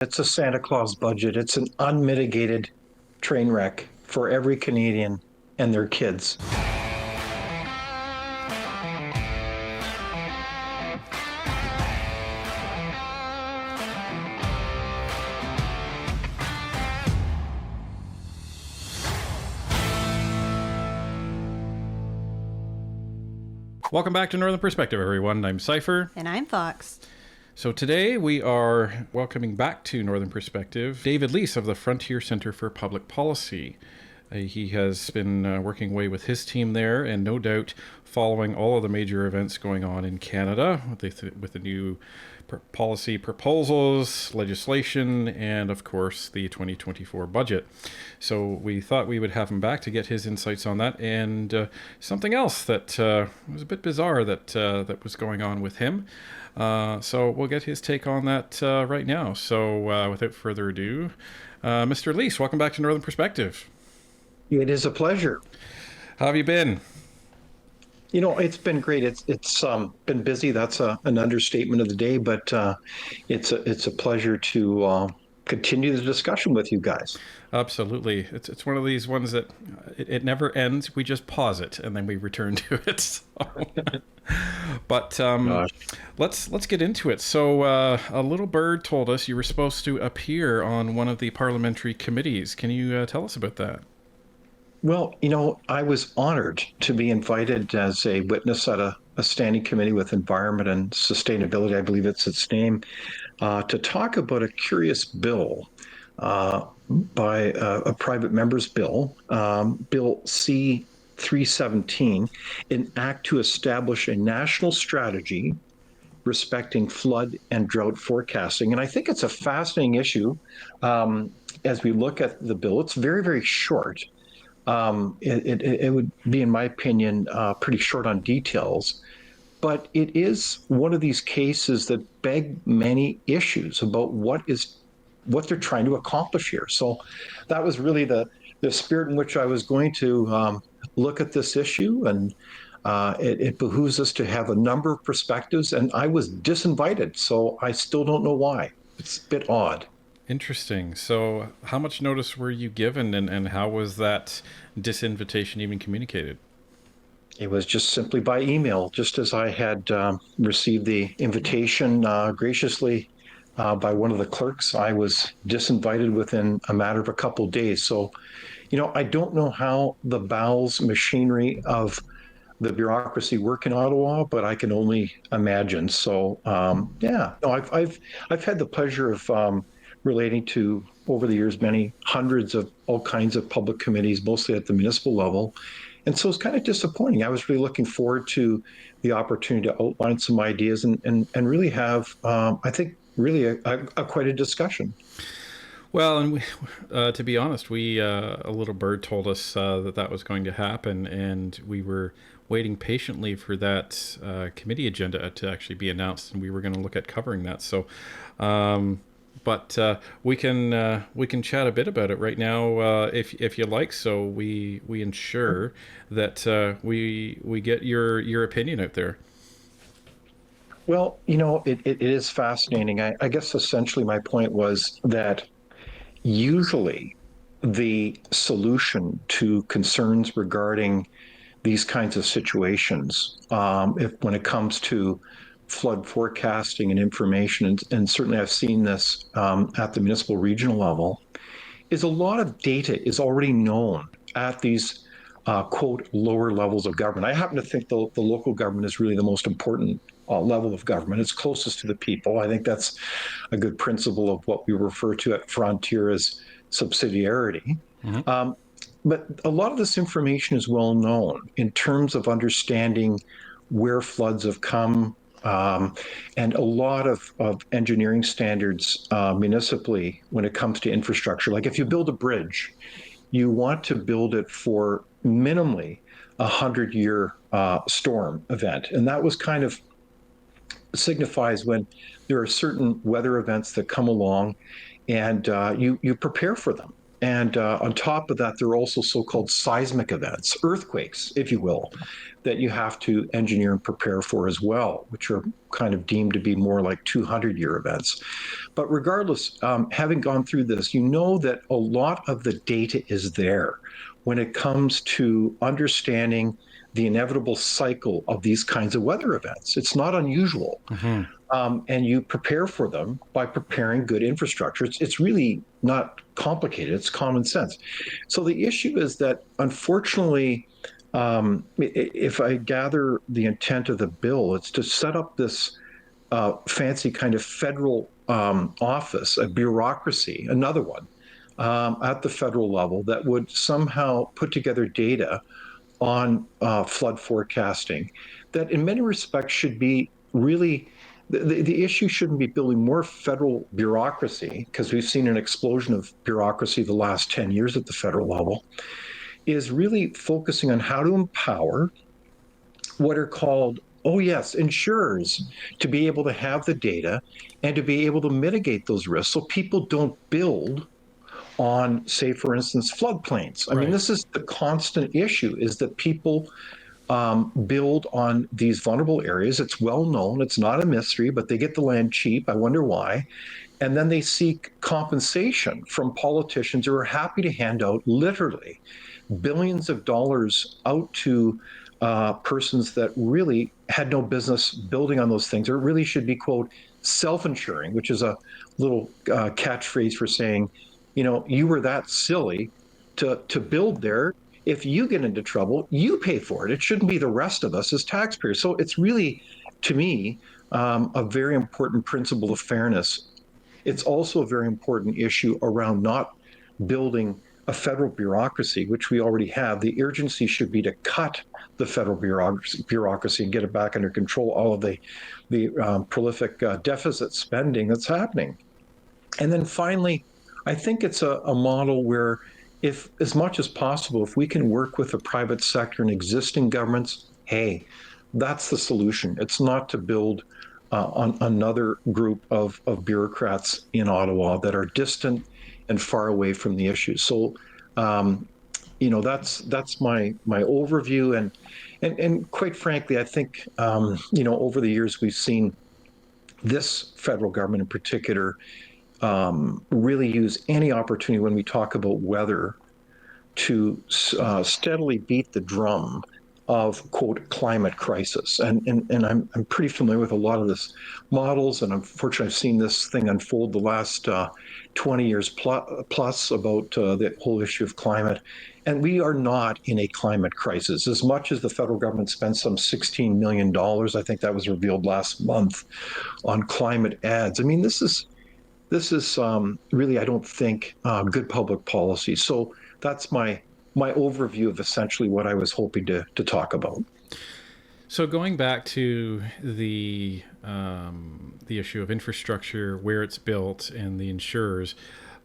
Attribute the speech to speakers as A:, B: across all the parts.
A: It's a Santa Claus budget. It's an unmitigated train wreck for every Canadian and their kids.
B: Welcome back to Northern Perspective, everyone. I'm Cypher.
C: And I'm Fox.
B: So today we are welcoming back to Northern Perspective David Leis of the Frontier Centre for Public Policy. He has been working away with his team there, and no doubt following all of the major events going on in Canada with the new policy proposals, legislation, and of course the 2024 budget. So we thought we would have him back to get his insights on that, and something else that was a bit bizarre that was going on with him. So we'll get his take on that right now. So without further ado, Mr. Leis, welcome back to Northern Perspective.
A: It is a pleasure.
B: How have you been?
A: You know, it's been great. It's been busy. That's an understatement of the day, but it's a pleasure to continue the discussion with you guys.
B: Absolutely. It's one of these ones that it never ends. We just pause it and then we return to it. So. But let's get into it. So a little bird told us you were supposed to appear on one of the parliamentary committees. Can you tell us about that?
A: Well, you know, I was honored to be invited as a witness at a standing committee with environment and sustainability, I believe it's its name, to talk about a curious bill by a private member's bill, Bill C-317, an act to establish a national strategy respecting flood and drought forecasting. And I think it's a fascinating issue as we look at the bill. It's very, very short. It would be, in my opinion, pretty short on details, but it is one of these cases that beg many issues about what they're trying to accomplish here. So that was really the spirit in which I was going to look at this issue, and it behooves us to have a number of perspectives, and I was disinvited, so I still don't know why. It's a bit odd.
B: Interesting. So how much notice were you given, and how was that disinvitation even communicated?
A: It was just simply by email, just as I had received the invitation graciously by one of the clerks. I was disinvited within a matter of a couple of days. So, you know, I don't know how the bowels machinery of the bureaucracy work in Ottawa, but I can only imagine. So, I've had the pleasure of relating to, over the years, many hundreds of all kinds of public committees, mostly at the municipal level. And so it's kind of disappointing. I was really looking forward to the opportunity to outline some ideas and really have, I think, really a quite a discussion.
B: Well, and we, to be honest, a little bird told us that was going to happen, and we were waiting patiently for that committee agenda to actually be announced, and we were going to look at covering that. So, but we can chat a bit about it right now if you like. So we ensure that we get your opinion out there.
A: Well, you know, it is fascinating. I guess essentially my point was that usually the solution to concerns regarding these kinds of situations, when it comes to flood forecasting and information, and certainly I've seen this at the municipal regional level, is a lot of data is already known at these quote lower levels of government. I happen to think the local government is really the most important level of government. It's closest to the people. I think that's a good principle of what we refer to at Frontier as subsidiarity. Mm-hmm. But a lot of this information is well known in terms of understanding where floods have come, and a lot of engineering standards municipally when it comes to infrastructure. Like if you build a bridge, you want to build it for minimally 100-year storm event. And that was kind of signifies when there are certain weather events that come along and you prepare for them. And on top of that, there are also so-called seismic events, earthquakes, if you will, that you have to engineer and prepare for as well, which are kind of deemed to be more like 200-year events. But regardless, having gone through this, you know that a lot of the data is there when it comes to understanding the inevitable cycle of these kinds of weather events. It's not unusual.
B: Mm-hmm.
A: And you prepare for them by preparing good infrastructure. It's really not complicated, it's common sense. So the issue is that, unfortunately, if I gather the intent of the bill, it's to set up this fancy kind of federal office, a bureaucracy, another one at the federal level that would somehow put together data on flood forecasting that, in many respects, should be really the issue shouldn't be building more federal bureaucracy, because we've seen an explosion of bureaucracy the last 10 years at the federal level, is really focusing on how to empower what are called, oh yes, insurers, to be able to have the data and to be able to mitigate those risks so people don't build on, say, for instance, floodplains. I mean,
B: Right.
A: this is the constant issue, is that people build on these vulnerable areas. It's well known. It's not a mystery, but they get the land cheap. I wonder why. And then they seek compensation from politicians who are happy to hand out literally billions of dollars out to persons that really had no business building on those things, or really should be, quote, self-insuring, which is a little catchphrase for saying, you were that silly to build there. If you get into trouble, you pay for it. It shouldn't be the rest of us as taxpayers. So it's really, to me, a very important principle of fairness. It's also a very important issue around not building a federal bureaucracy, which we already have. The urgency should be to cut the federal bureaucracy and get it back under control, all of the prolific deficit spending that's happening. And then finally, I think it's a model where, if as much as possible, if we can work with the private sector and existing governments, hey, that's the solution. It's not to build on another group of bureaucrats in Ottawa that are distant and far away from the issue. So, that's my overview, and quite frankly, I think over the years we've seen this federal government in particular really use any opportunity when we talk about weather to steadily beat the drum of, quote, climate crisis. And I'm pretty familiar with a lot of this models, and unfortunately I've seen this thing unfold the last 20 years plus about the whole issue of climate. And we are not in a climate crisis. As much as the federal government spent some $16 million, I think that was revealed last month, on climate ads. I mean, this is really, I don't think, good public policy. So that's my overview of essentially what I was hoping to talk about.
B: So going back to the issue of infrastructure, where it's built, and the insurers,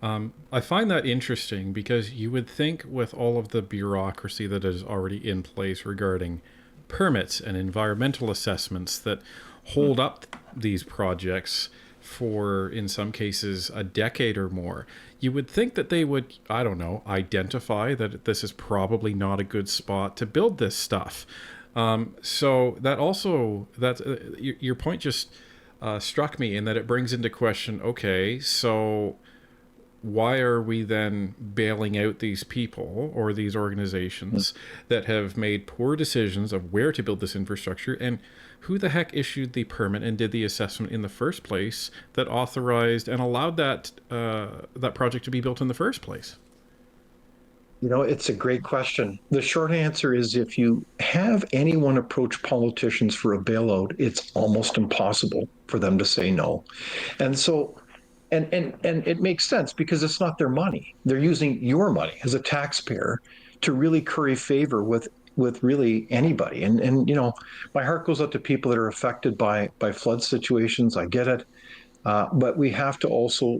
B: I find that interesting, because you would think, with all of the bureaucracy that is already in place regarding permits and environmental assessments that hold up these projects for, in some cases, a decade or more, you would think that they would, I don't know, identify that this is probably not a good spot to build this stuff. So that also, your point just struck me, in that it brings into question, okay, so why are we then bailing out these people or these organizations that have made poor decisions of where to build this infrastructure? And who the heck issued the permit and did the assessment in the first place that authorized and allowed that project to be built in the first place?
A: It's a great question. The short answer is, if you have anyone approach politicians for a bailout, it's almost impossible for them to say no. And so, and it makes sense, because it's not their money. They're using your money as a taxpayer to really curry favor with really anybody. And my heart goes out to people that are affected by flood situations. I get it. But we have to also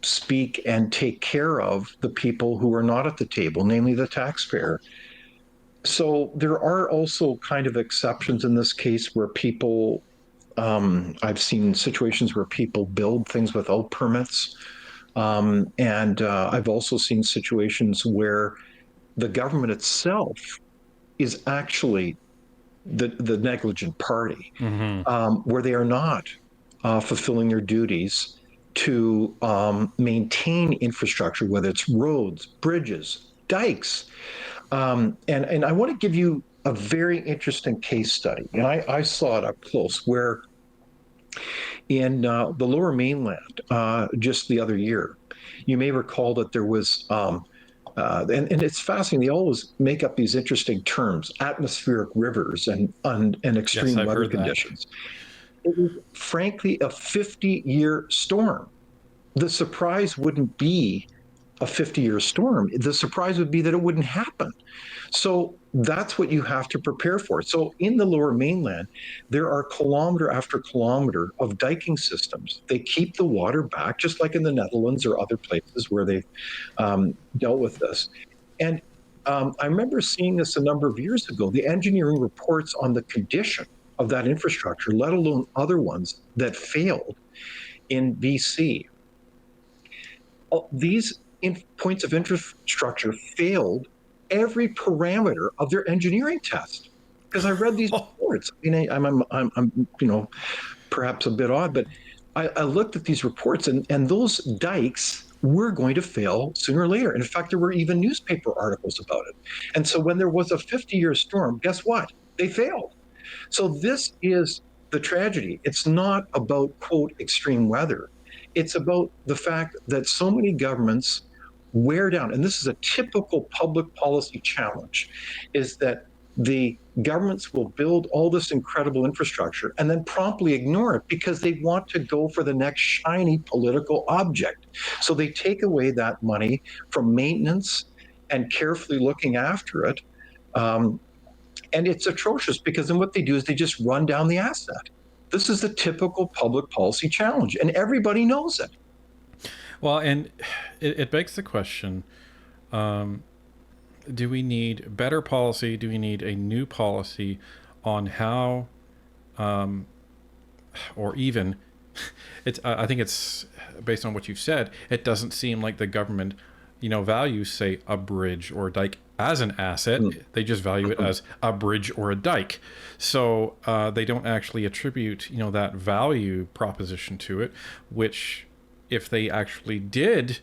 A: speak and take care of the people who are not at the table, namely the taxpayer. So there are also kind of exceptions in this case where I've seen situations where people build things without permits. And I've also seen situations where the government itself is actually the negligent party, where they are not fulfilling their duties to maintain infrastructure, whether it's roads, bridges, dikes. And I want to give you a very interesting case study. And I saw it up close where in the lower mainland just the other year, you may recall that there was, and it's fascinating, they always make up these interesting terms, atmospheric rivers and
B: Yes,
A: extreme
B: I've
A: weather
B: heard that.
A: conditions. It was frankly a 50-year storm. The surprise wouldn't be a 50-year storm. The surprise would be that it wouldn't happen. So that's what you have to prepare for. So in the lower mainland, there are kilometer after kilometer of diking systems. They keep the water back, just like in the Netherlands or other places where they've dealt with this. And I remember seeing this a number of years ago. The engineering reports on the condition of that infrastructure, let alone other ones that failed in BC. These points of infrastructure failed every parameter of their engineering test. Because I read these reports. I mean, I'm perhaps a bit odd, but I looked at these reports, and those dikes were going to fail sooner or later. In fact, there were even newspaper articles about it. And so when there was a 50-year storm, guess what? They failed. So this is the tragedy. It's not about, quote, extreme weather. It's about the fact that so many governments wear down, and this is a typical public policy challenge, is that the governments will build all this incredible infrastructure and then promptly ignore it because they want to go for the next shiny political object. So they take away that money from maintenance and carefully looking after it. And it's atrocious because then what they do is they just run down the asset. This is the typical public policy challenge, and everybody knows it.
B: Well, and it begs the question, do we need better policy? Do we need a new policy on how, or even, I think it's based on what you've said, it doesn't seem like the government, values, say, a bridge or a dike as an asset. They just value it as a bridge or a dike. So they don't actually attribute, that value proposition to it, which if they actually did,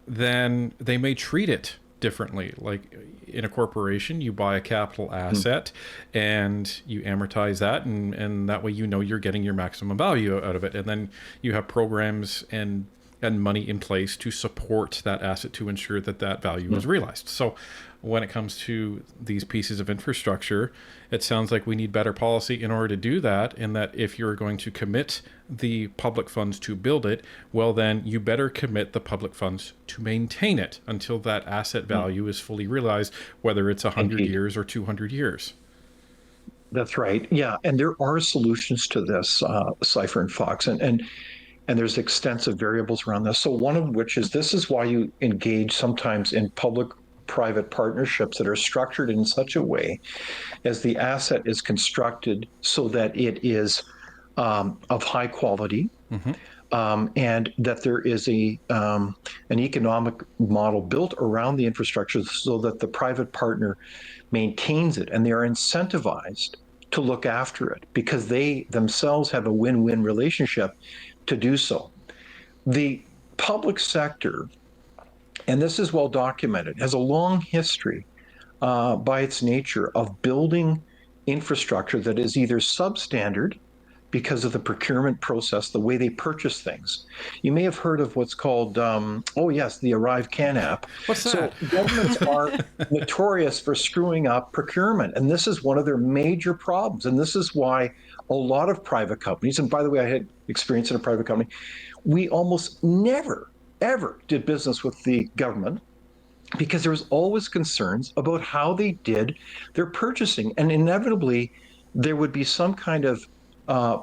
B: then they may treat it differently. Like in a corporation, you buy a capital asset and you amortize that, and that way you're getting your maximum value out of it. And then you have programs and money in place to support that asset to ensure that value is realized. So when it comes to these pieces of infrastructure, it sounds like we need better policy in order to do that, and that if you're going to commit the public funds to build it, well, then you better commit the public funds to maintain it until that asset value is fully realized, whether it's 100 years or 200 years.
A: That's right. Yeah. And there are solutions to this, Cypher and Fox, and there's extensive variables around this. So one of which is, this is why you engage sometimes in public-private partnerships that are structured in such a way as the asset is constructed so that it is of high quality, and that there is an economic model built around the infrastructure so that the private partner maintains it, and they are incentivized to look after it because they themselves have a win-win relationship to do so. The public sector, and this is well documented, has a long history by its nature of building infrastructure that is either substandard because of the procurement process, the way they purchase things. You may have heard of what's called, the Arrive Can app.
B: What's that?
A: So governments are notorious for screwing up procurement, and this is one of their major problems. And this is why a lot of private companies, and by the way, I had experience in a private company, we almost never, ever did business with the government because there was always concerns about how they did their purchasing. And inevitably, there would be some kind of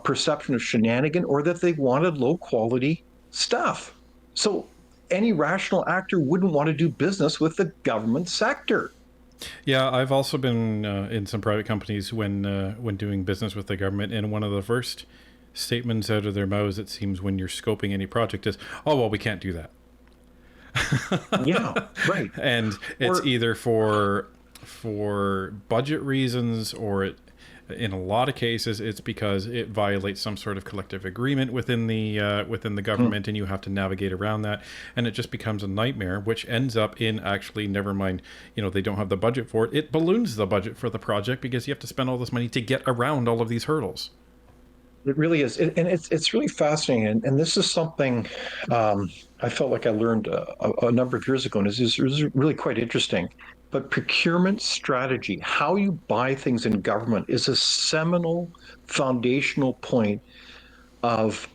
A: perception of shenanigan, or that they wanted low quality stuff. So any rational actor wouldn't want to do business with the government sector.
B: Yeah, I've also been in some private companies when doing business with the government, and one of the first statements out of their mouths, it seems, when you're scoping any project is, oh, well, we can't do that.
A: Yeah, right.
B: And it's
A: Or
B: either for budget reasons, or in a lot of cases it's because it violates some sort of collective agreement within the
A: hmm,
B: government, and you have to navigate around that, and it just becomes a nightmare, which ends up in, actually, never mind, they don't have the budget for it, it balloons the budget for the project because you have to spend all this money to get around all of these hurdles.
A: it really is, and it's really fascinating. And this is something I felt like I learned a number of years ago, and is really quite interesting. But procurement strategy, how you buy things in government, is a seminal, foundational point of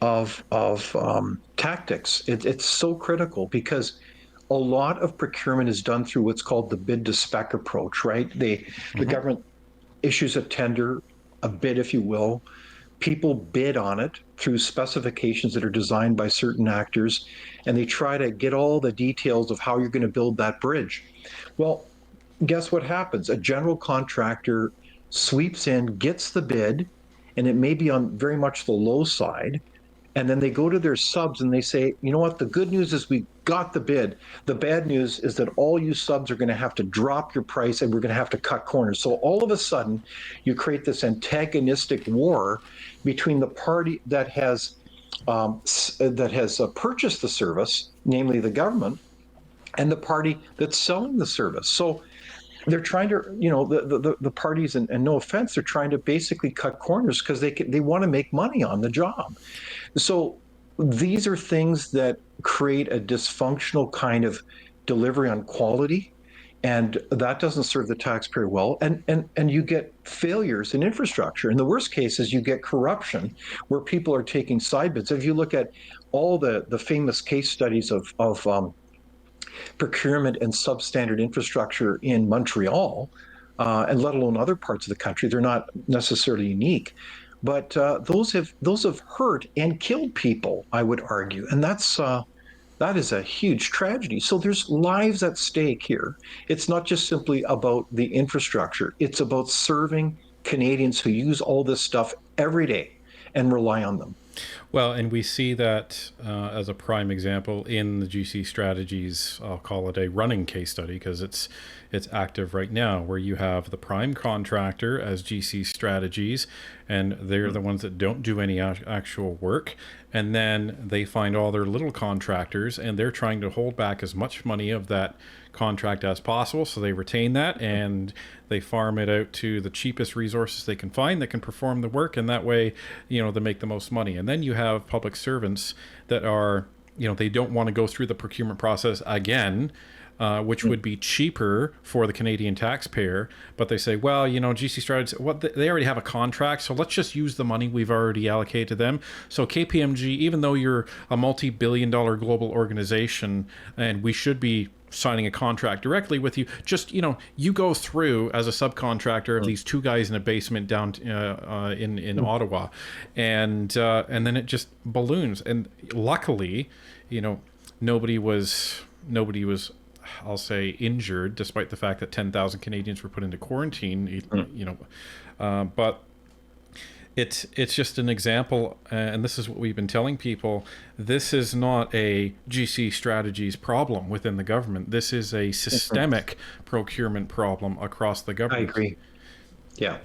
A: tactics. It's so critical because a lot of procurement is done through what's called the bid to spec approach, right? The
B: Mm-hmm.
A: government issues a tender, a bid, if you will. People bid on it through specifications that are designed by certain actors, and they try to get all the details of how you're going to build that bridge. Well, guess what happens? A general contractor sweeps in, gets the bid, and it may be on very much the low side, and then they go to their subs and they say, you know what, the good news is we got the bid. The bad news is that all you subs are going to have to drop your price and we're going to have to cut corners. So all of a sudden, you create this antagonistic war between the party that has purchased the service, namely the government, and the party that's selling the service. So they're trying to, the parties, and no offense, they're trying to basically cut corners because they want to make money on the job. So these are things that create a dysfunctional kind of delivery on quality, and that doesn't serve the taxpayer well. And you get failures in infrastructure. In the worst cases, you get corruption where people are taking side bids. If you look at all the famous case studies of procurement and substandard infrastructure in Montreal, and let alone other parts of the country, they're not necessarily unique. But those have hurt and killed people, I would argue, and that is a huge tragedy. So there's lives at stake here. It's not just simply about the infrastructure; it's about serving Canadians who use all this stuff every day and rely on them.
B: Well, and we see that as a prime example in the GC strategies. I'll call it a running case study because it's active right now, where you have the prime contractor as GC strategies, and they're the ones that don't do any actual work. And then they find all their little contractors, and they're trying to hold back as much money of that contract as possible, so they retain that and they farm it out to the cheapest resources they can find that can perform the work, and that way, they make the most money. And then you have public servants that are, they don't want to go through the procurement process again, which would be cheaper for the Canadian taxpayer. But they say, well, GC strategies, they already have a contract, so let's just use the money we've already allocated to them. So KPMG, even though you're a multi-billion-dollar global organization, and we should be signing a contract directly with you, just you go through as a subcontractor of these two guys in a basement down in Ottawa, and then it just balloons. And luckily, nobody was, I'll say, injured, despite the fact that 10,000 Canadians were put into quarantine. But it's just an example, and this is what we've been telling people. This is not a GC strategies problem within the government. This is a systemic procurement problem across the
A: I
B: government.
A: agree. Yeah.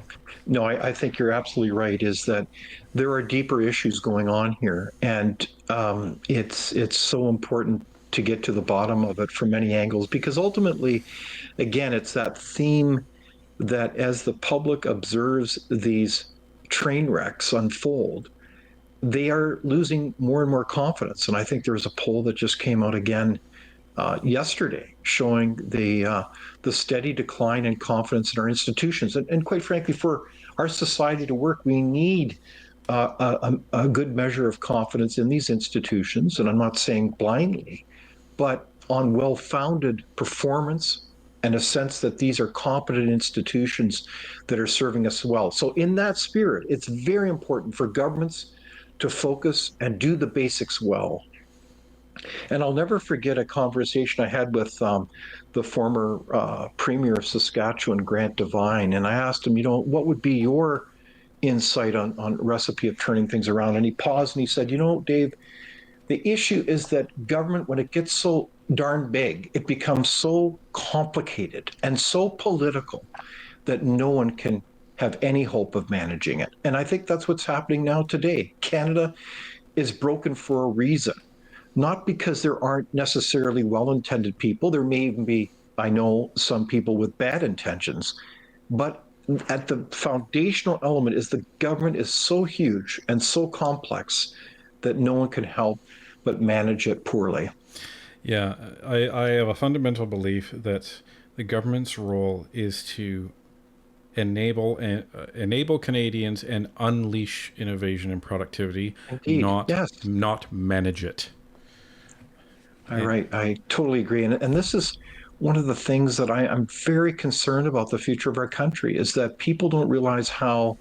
A: No, I think you're absolutely right, is that there are deeper issues going on here. And it's so important to get to the bottom of it from many angles, because ultimately, again, it's that theme that as the public observes these train wrecks unfold, they are losing more and more confidence. And I think there was a poll that just came out again yesterday, showing the steady decline in confidence in our institutions. And quite frankly, for our society to work, we need a good measure of confidence in these institutions. And I'm not saying blindly, but on well-founded performance and a sense that these are competent institutions that are serving us well. So in that spirit, it's very important for governments to focus and do the basics well. And I'll never forget a conversation I had with the former Premier of Saskatchewan, Grant Devine. And I asked him, what would be your insight on recipe of turning things around. And he paused and he said, Dave, the issue is that government, when it gets so darn big, it becomes so complicated and so political that no one can have any hope of managing it. And I think that's what's happening now today. Canada is broken for a reason, not because there aren't necessarily well-intended people. There may even be, I know, some people with bad intentions, but at the foundational element is the government is so huge and so complex that no one can help but manage it poorly.
B: Yeah, I have a fundamental belief that the government's role is to enable Canadians and unleash innovation and productivity,
A: Indeed.
B: not
A: Yes.
B: manage it.
A: All
B: And
A: right. I totally agree. And this is one of the things that I'm very concerned about the future of our country is that people don't realize how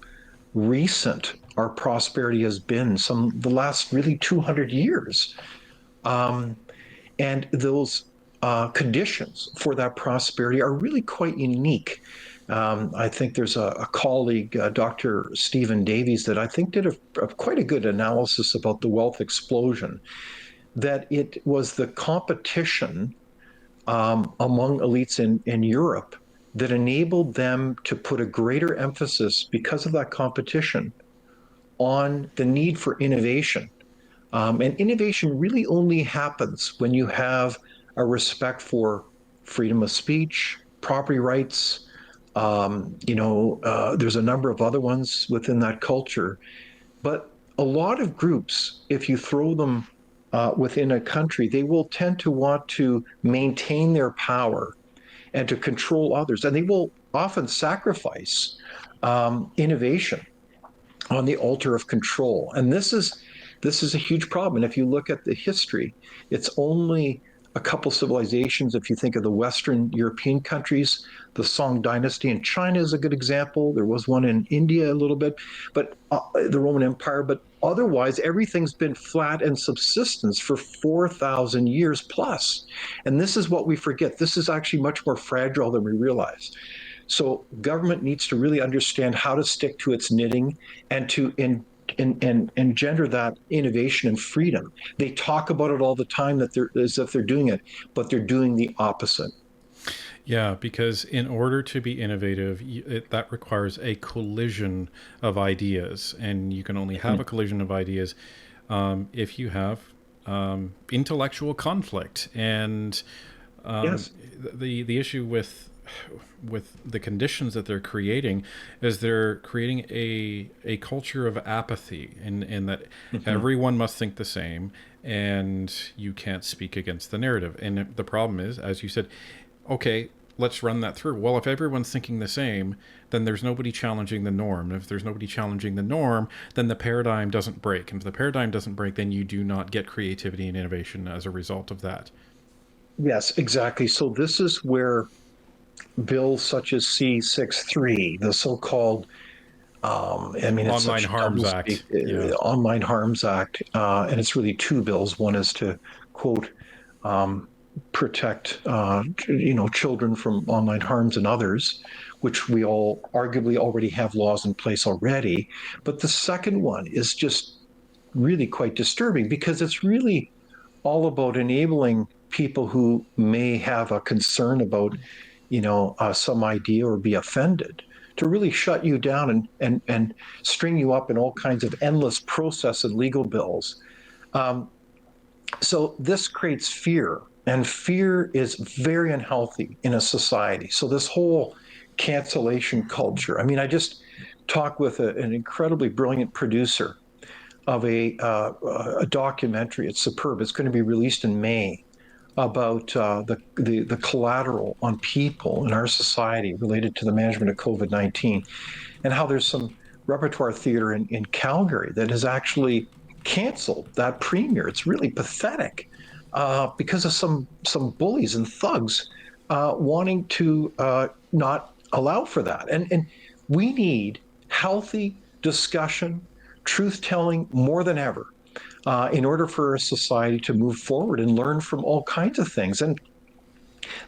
A: recent our prosperity has been, the last really 200 years. Um, and those conditions for that prosperity are really quite unique. I think there's a colleague, Dr. Stephen Davies, that I think did quite a good analysis about the wealth explosion, that it was the competition among elites in Europe that enabled them to put a greater emphasis because of that competition on the need for innovation. And innovation really only happens when you have a respect for freedom of speech, property rights. There's a number of other ones within that culture. But a lot of groups, if you throw them within a country, they will tend to want to maintain their power and to control others. And they will often sacrifice innovation on the altar of control. And this is a huge problem. And if you look at the history, it's only a couple civilizations. If you think of the Western European countries, the Song Dynasty in China is a good example. There was one in India a little bit, but the Roman Empire. But otherwise, everything's been flat and subsistence for 4,000 years plus. And this is what we forget. This is actually much more fragile than we realize. So government needs to really understand how to stick to its knitting and to engender that innovation and freedom. They talk about it all the time that they're as if they're doing it, but they're doing the opposite.
B: yeah, because in order to be innovative, that requires a collision of ideas, and you can only have a collision of ideas if you have intellectual conflict. And
A: Yes.
B: the issue with the conditions that they're creating is they're creating a culture of apathy, and that everyone must think the same, and you can't speak against the narrative. And the problem is, as you said, okay, let's run that through. Well, if everyone's thinking the same, then there's nobody challenging the norm. If there's nobody challenging the norm, then the paradigm doesn't break. And if the paradigm doesn't break, then you do not get creativity and innovation as a result of that.
A: Yes, exactly. So this is where bills such as C63, the so-called it's
B: Online
A: such
B: Harms
A: doublespeak,
B: Act. Yeah.
A: Online Harms Act, and it's really two bills. One is to quote um, protect children from online harms and others, which we all arguably already have laws in place already. But the second one is just really quite disturbing because it's really all about enabling people who may have a concern about some idea or be offended to really shut you down and string you up in all kinds of endless process and legal bills. Um, so this creates fear, and fear is very unhealthy in a society. So this whole cancellation culture. I mean, I just talked with an incredibly brilliant producer of a documentary. It's superb. It's going to be released in May about the collateral on people in our society related to the management of COVID-19, and how there's some repertoire theater in Calgary that has actually canceled that premiere. It's really pathetic because of some bullies and thugs wanting to not allow for that. And we need healthy discussion, truth telling more than ever in order for a society to move forward and learn from all kinds of things. And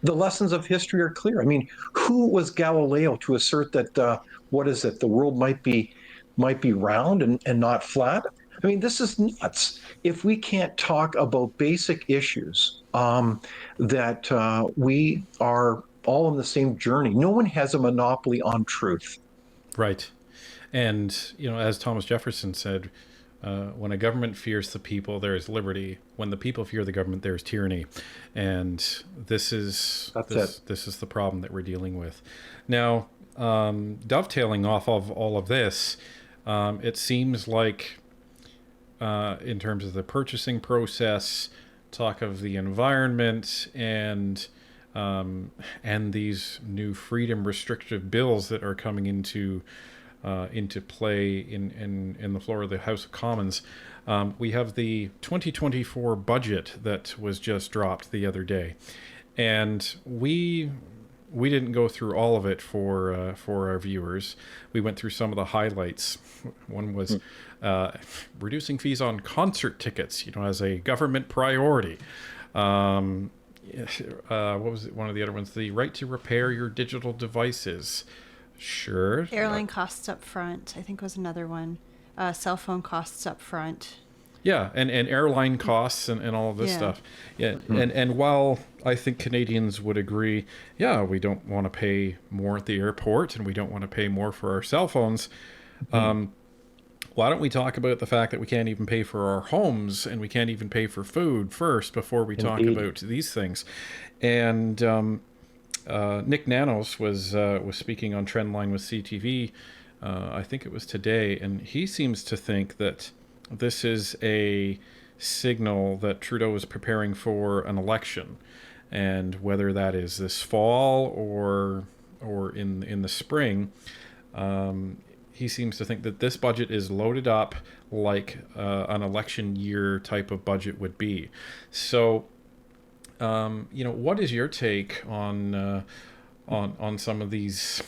A: the lessons of history are clear. I mean, who was Galileo to assert that, what is it, the world might be might be round and not flat. I mean, this is nuts. If we can't talk about basic issues, that we are all in the same journey. No one has a monopoly on truth.
B: Right. And, as Thomas Jefferson said, when a government fears the people, there is liberty. When the people fear the government, there is tyranny. And this is
A: That's it.
B: this is the problem that we're dealing with. Now, dovetailing off of all of this, it seems like, in terms of the purchasing process, talk of the environment, and these new freedom restrictive bills that are coming into play in the floor of the House of Commons. We have the 2024 budget that was just dropped the other day, and we didn't go through all of it for our viewers. We went through some of the highlights. One was reducing fees on concert tickets, as a government priority. What was it? One of the other ones, the right to repair your digital devices. Sure.
C: Airline costs up front, I think was another one. Cell phone costs up front.
B: Yeah, and airline costs and all of this stuff. Yeah, and while I think Canadians would agree, yeah, we don't want to pay more at the airport and we don't want to pay more for our cell phones, why don't we talk about the fact that we can't even pay for our homes and we can't even pay for food first before we talk about these things? And Nick Nanos was speaking on Trendline with CTV, I think it was today, and he seems to think that this is a signal that Trudeau is preparing for an election, and whether that is this fall or in the spring, he seems to think that this budget is loaded up like an election year type of budget would be. So, what is your take on some of these?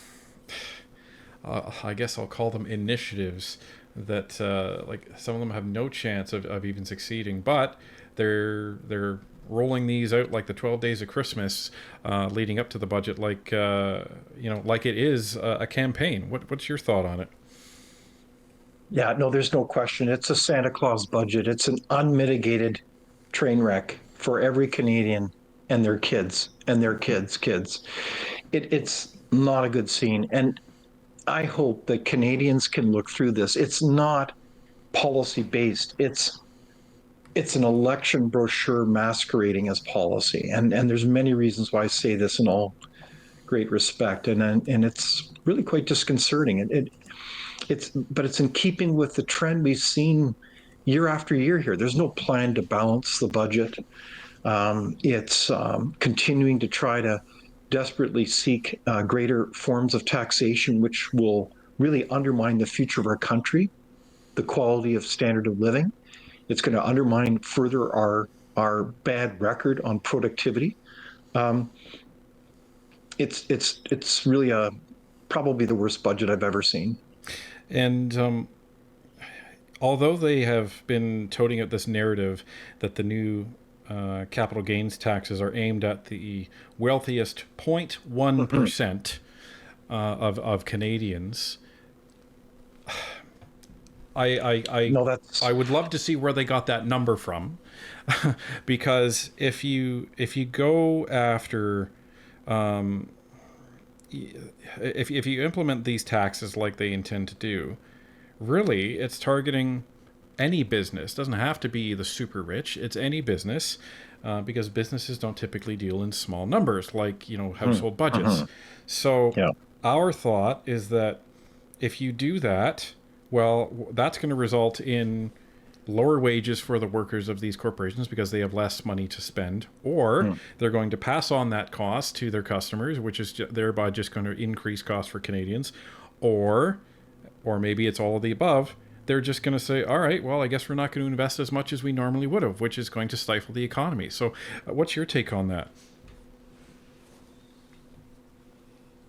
B: I guess I'll call them initiatives that, like, some of them have no chance of even succeeding, but they're rolling these out like the 12 days of Christmas, leading up to the budget, like like it is a campaign. What's your thought on it?
A: Yeah, no, there's no question. It's a Santa Claus budget. It's an unmitigated train wreck for every Canadian and their kids and their kids. It's not a good scene. And I hope that Canadians can look through this. It's not policy based. It's an election brochure masquerading as policy. And there's many reasons why I say this in all great respect. And it's really quite disconcerting. But it's in keeping with the trend we've seen year after year here. There's no plan to balance the budget. It's continuing to try to desperately seek greater forms of taxation, which will really undermine the future of our country, the quality of standard of living. It's going to undermine further our bad record on productivity. It's really probably the worst budget I've ever seen.
B: And although they have been toting out this narrative that the new capital gains taxes are aimed at the wealthiest 0.1% of Canadians, I would love to see where they got that number from, because if you go after if you implement these taxes like they intend to do, really it's targeting any business. It doesn't have to be the super rich. It's any business, because businesses don't typically deal in small numbers like household budgets. So our thought is that if you do that, well, that's going to result in lower wages for the workers of these corporations because they have less money to spend, or they're going to pass on that cost to their customers, which is thereby just going to increase costs for Canadians, or maybe it's all of the above. They're just going to say, all right, well, I guess we're not going to invest as much as we normally would have, which is going to stifle the economy. So what's your take on that?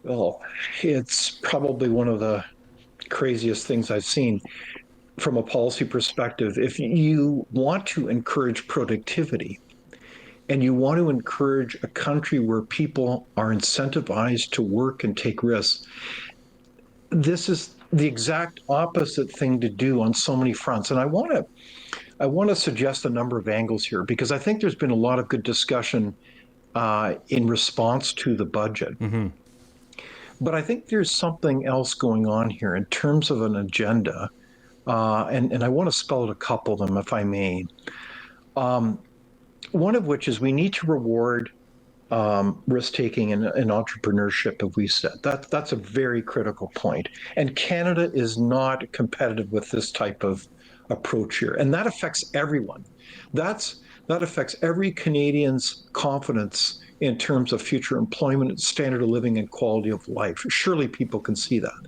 A: Well, it's probably one of the craziest things I've seen from a policy perspective. If you want to encourage productivity and you want to encourage a country where people are incentivized to work and take risks, this is the exact opposite thing to do on so many fronts. And I want to suggest a number of angles here because I think there's been a lot of good discussion in response to the budget.
B: Mm-hmm.
A: But I think there's something else going on here in terms of an agenda, and I want to spell out a couple of them, if I may. One of which is we need to reward risk taking and entrepreneurship, as we said. That's a very critical point. And Canada is not competitive with this type of approach here, and that affects everyone. That affects every Canadian's confidence in terms of future employment, standard of living, and quality of life. Surely people can see that.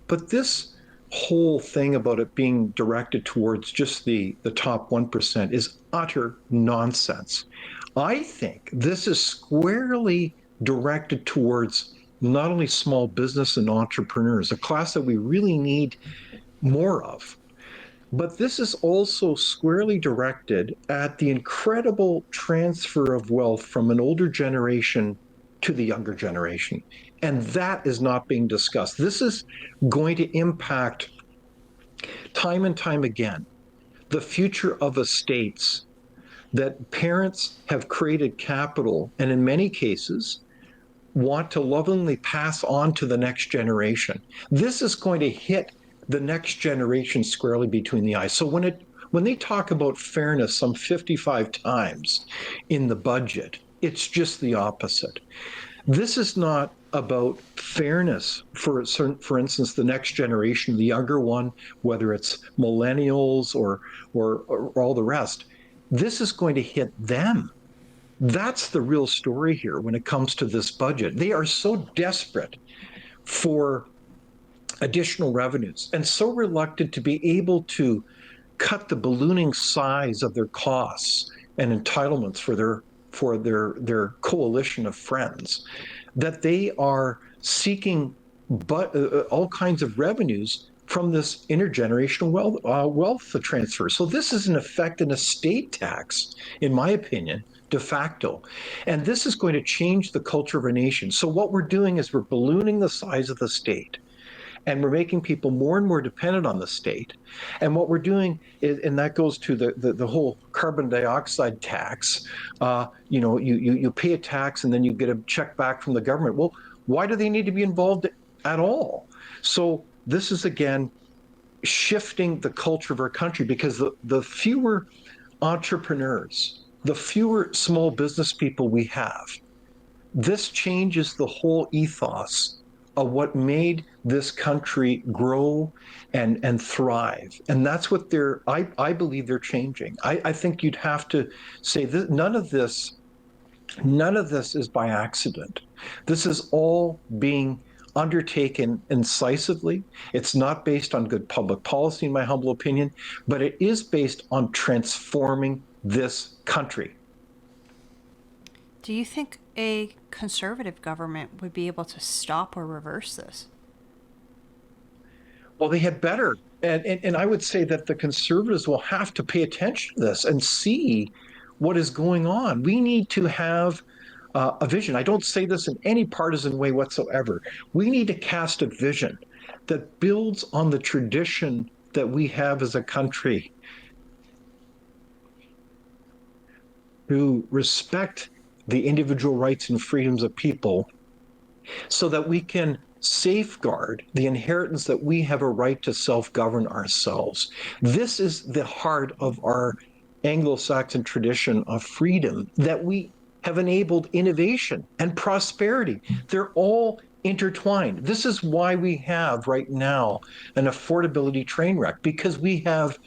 A: But this whole thing about it being directed towards just the top 1% is utter nonsense. I think this is squarely directed towards not only small business and entrepreneurs, a class that we really need more of, but this is also squarely directed at the incredible transfer of wealth from an older generation to the younger generation. And that is not being discussed. This is going to impact time and time again the future of estates that parents have created capital and in many cases want to lovingly pass on to the next generation. This is going to hit the next generation squarely between the eyes. So when they talk about fairness some 55 times in the budget, it's just the opposite. This is not about fairness for instance, the next generation, the younger one, whether it's millennials or all the rest. This is going to hit them. That's the real story here when it comes to this budget. They are so desperate for additional revenues and so reluctant to be able to cut the ballooning size of their costs and entitlements for their coalition of friends that they are seeking all kinds of revenues from this intergenerational wealth transfer. So this is in effect an estate tax, in my opinion, de facto. And this is going to change the culture of a nation. So what we're doing is we're ballooning the size of the state and we're making people more and more dependent on the state. And what we're doing is, and that goes to the whole carbon dioxide tax. You pay a tax and then you get a check back from the government. Well, why do they need to be involved at all? So this is again shifting the culture of our country because the fewer entrepreneurs, the fewer small business people we have, this changes the whole ethos of what made this country grow and thrive. And that's what I believe they're changing. I think you'd have to say that none of this is by accident. This is all being undertaken incisively. It's not based on good public policy, in my humble opinion, but it is based on transforming this country.
C: Do you think a conservative government would be able to stop or reverse this?
A: Well, they had better. And I would say that the conservatives will have to pay attention to this and see what is going on. We need to have a vision. I don't say this in any partisan way whatsoever. We need to cast a vision that builds on the tradition that we have as a country to respect the individual rights and freedoms of people so that we can safeguard the inheritance that we have a right to self-govern ourselves. This is the heart of our Anglo-Saxon tradition of freedom, that we have enabled innovation and prosperity. They're all intertwined. This is why we have right now an affordability train wreck, because we have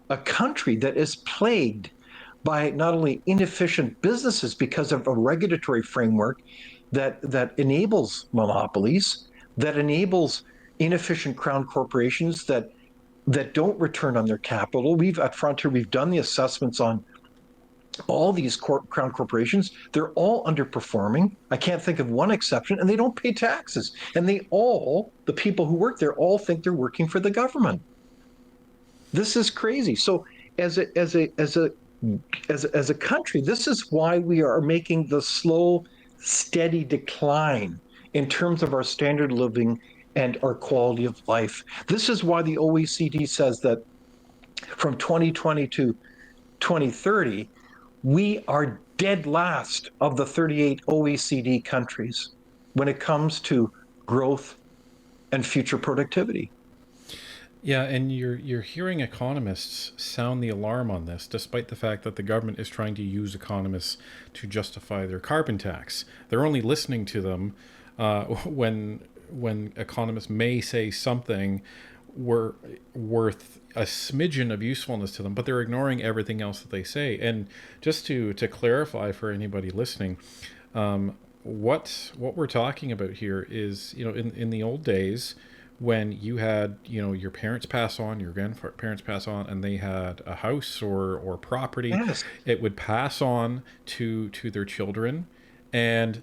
A: a country that is plagued by not only inefficient businesses because of a regulatory framework that enables monopolies, that enables inefficient crown corporations that don't return on their capital. At Frontier, we've done the assessments on all these crown corporations. They're all underperforming. I can't think of one exception, and they don't pay taxes. And the people who work there all think they're working for the government. This is crazy. So as a country, this is why we are making the slow, steady decline in terms of our standard of living and our quality of life. This is why the OECD says that from 2020 to 2030, we are dead last of the 38 OECD countries when it comes to growth and future productivity.
B: Yeah, and you're hearing economists sound the alarm on this, despite the fact that the government is trying to use economists to justify their carbon tax. They're only listening to them when economists may say something worth a smidgen of usefulness to them, but they're ignoring everything else that they say. And just to clarify for anybody listening, what we're talking about here is, in the old days, when you had, your parents pass on, your grandparents pass on, and they had a house or property,
A: Yes.
B: it would pass on to their children, and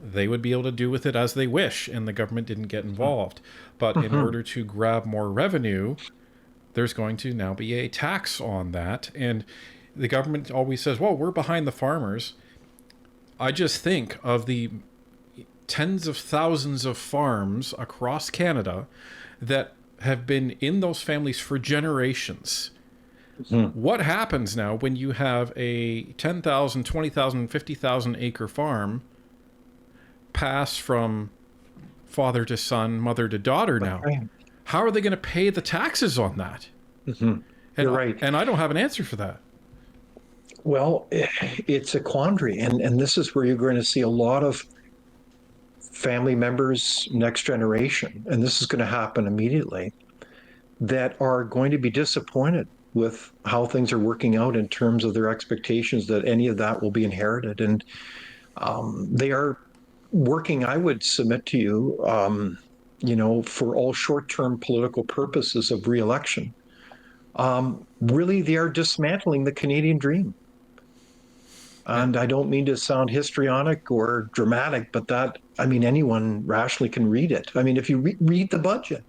B: they would be able to do with it as they wish, and the government didn't get involved. But in
A: Mm-hmm.
B: order to grab more revenue, there's going to now be a tax on that. And the government always says, well, we're behind the farmers. I just think of the tens of thousands of farms across Canada that have been in those families for generations.
A: Mm-hmm.
B: What happens now when you have a 10,000, 20,000, 50,000 acre farm pass from father to son, mother to daughter now?
A: Right.
B: How are they going to pay the taxes on that?
A: Mm-hmm.
B: And,
A: You're right.
B: and I don't have an answer for that.
A: Well, it's a quandary. And this is where you're going to see a lot of family members, next generation, and this is going to happen immediately, that are going to be disappointed with how things are working out in terms of their expectations that any of that will be inherited. And they are working, I would submit to you, for all short-term political purposes of re-election. Really, they are dismantling the Canadian dream. And I don't mean to sound histrionic or dramatic, but anyone rationally can read it. I mean, if you read the budget,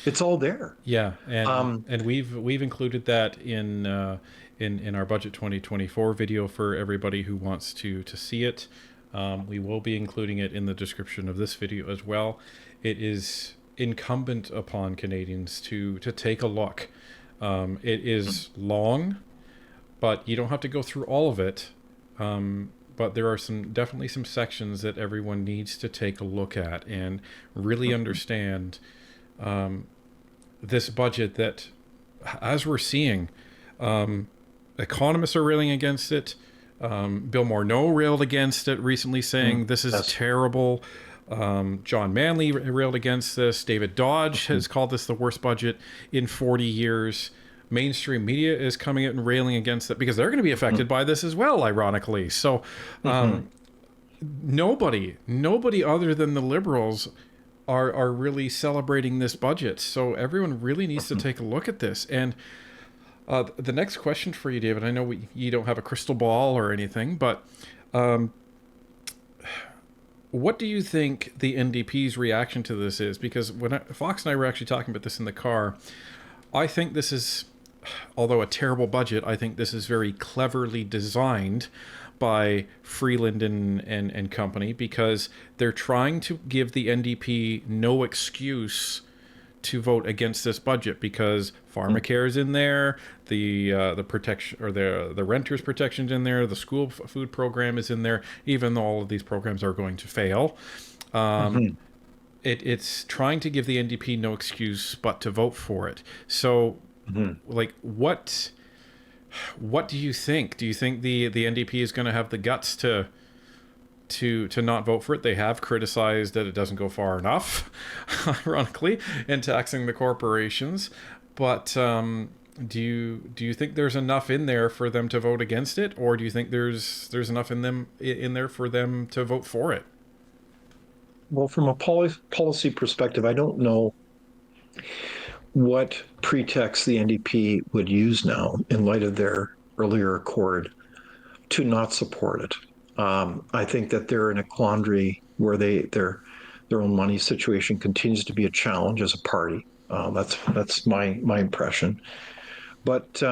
A: it's all there.
B: Yeah, and
A: Um,
B: and we've included that in our budget 2024 video for everybody who wants to see it. We will be including it in the description of this video as well. It is incumbent upon Canadians to take a look. It is long, but you don't have to go through all of it. But there are definitely some sections that everyone needs to take a look at and really understand this budget that, as we're seeing, economists are railing against it. Bill Morneau railed against it recently, saying this is
A: yes.
B: terrible. John Manley railed against this. David Dodge has called this the worst budget in 40 years. Mainstream media is coming out and railing against it because they're going to be affected by this as well, ironically. So nobody other than the Liberals are really celebrating this budget. So everyone really needs to take a look at this. And the next question for you, David, I know you don't have a crystal ball or anything, but what do you think the NDP's reaction to this is? Because when Fox and I were actually talking about this in the car, I think this is, although a terrible budget, I think this is very cleverly designed by Freeland and company, because they're trying to give the NDP no excuse to vote against this budget, because pharmacare is in there, the protection, or the renters protection's in there, the school food program is in there, even though all of these programs are going to fail. It's trying to give the NDP no excuse but to vote for it. So, like, what do you think? Do you think the NDP is going to have the guts to not vote for it? They have criticized that it doesn't go far enough, ironically, in taxing the corporations. But do you think there's enough in there for them to vote against it, or do you think there's enough in there for them to vote for it?
A: Well, from a policy perspective, I don't know what pretext the NDP would use now in light of their earlier accord to not support it. I think that they're in a quandary where their own money situation continues to be a challenge as a party. That's my impression. But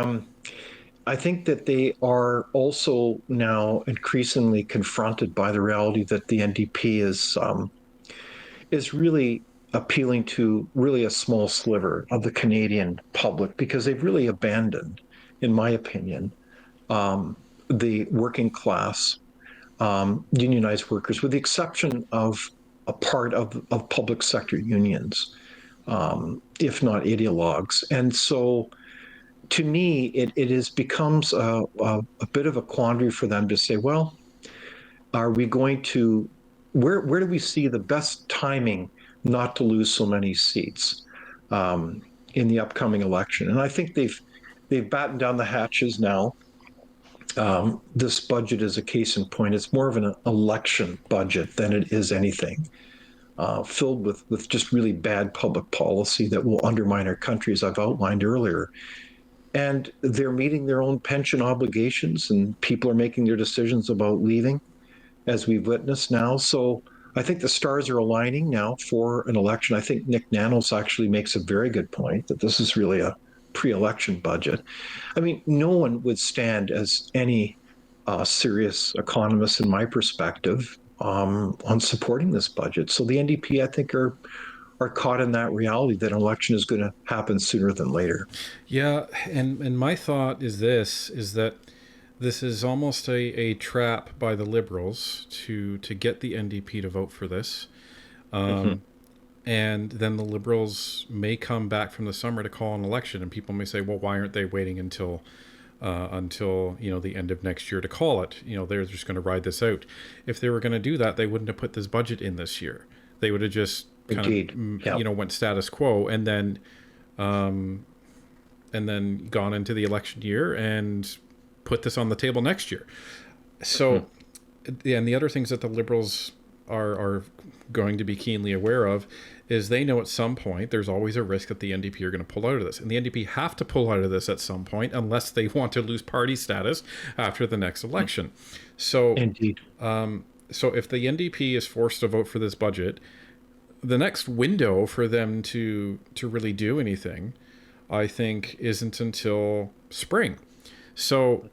A: I think that they are also now increasingly confronted by the reality that the NDP is really appealing to really a small sliver of the Canadian public because they've really abandoned, in my opinion, the working class, unionized workers, with the exception of a part of public sector unions, if not ideologues. And so to me, it is becomes a bit of a quandary for them to say, well, are we going to, where do we see the best timing not to lose so many seats in the upcoming election? And I think they've battened down the hatches now. This budget is a case in point. It's more of an election budget than it is anything, filled with just really bad public policy that will undermine our country, as I've outlined earlier. And they're meeting their own pension obligations, and people are making their decisions about leaving, as we've witnessed now. So I think the stars are aligning now for an election. I think Nick Nanos actually makes a very good point that this is really a pre-election budget. I mean, no one would stand as any serious economist, in my perspective, on supporting this budget. So the NDP, I think, are caught in that reality that an election is going to happen sooner than later.
B: Yeah, and my thought is that this is almost a trap by the Liberals to get the NDP to vote for this. And then the Liberals may come back from the summer to call an election, and people may say, well, why aren't they waiting until the end of next year to call it? They're just going to ride this out. If they were going to do that, they wouldn't have put this budget in this year. They would have just went status quo, and then gone into the election year and put this on the table next year. So, and the other things that the Liberals are going to be keenly aware of is they know at some point there's always a risk that the NDP are going to pull out of this. And the NDP have to pull out of this at some point unless they want to lose party status after the next election. So,
A: indeed.
B: So if the NDP is forced to vote for this budget, the next window for them to really do anything, I think, isn't until spring. So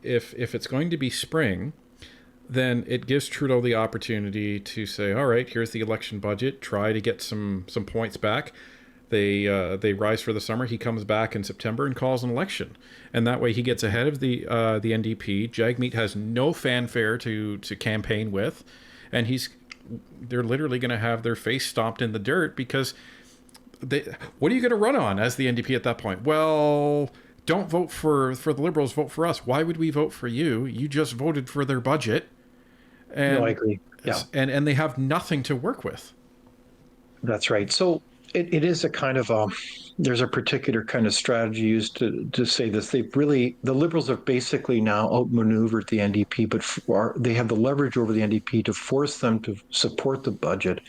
B: if it's going to be spring, then it gives Trudeau the opportunity to say, all right, here's the election budget, try to get some points back. They rise for the summer. He comes back in September and calls an election. And that way he gets ahead of the NDP. Jagmeet has no fanfare to campaign with. And they're literally going to have their face stomped in the dirt because what are you going to run on as the NDP at that point? Well, don't vote for the Liberals, vote for us. Why would we vote for you? You just voted for their budget. And,
A: no, I agree. Yeah.
B: And they have nothing to work with.
A: That's right. So it is a kind of, there's a particular kind of strategy used to say this. The Liberals have basically now outmaneuvered the NDP, but they have the leverage over the NDP to force them to support the budget.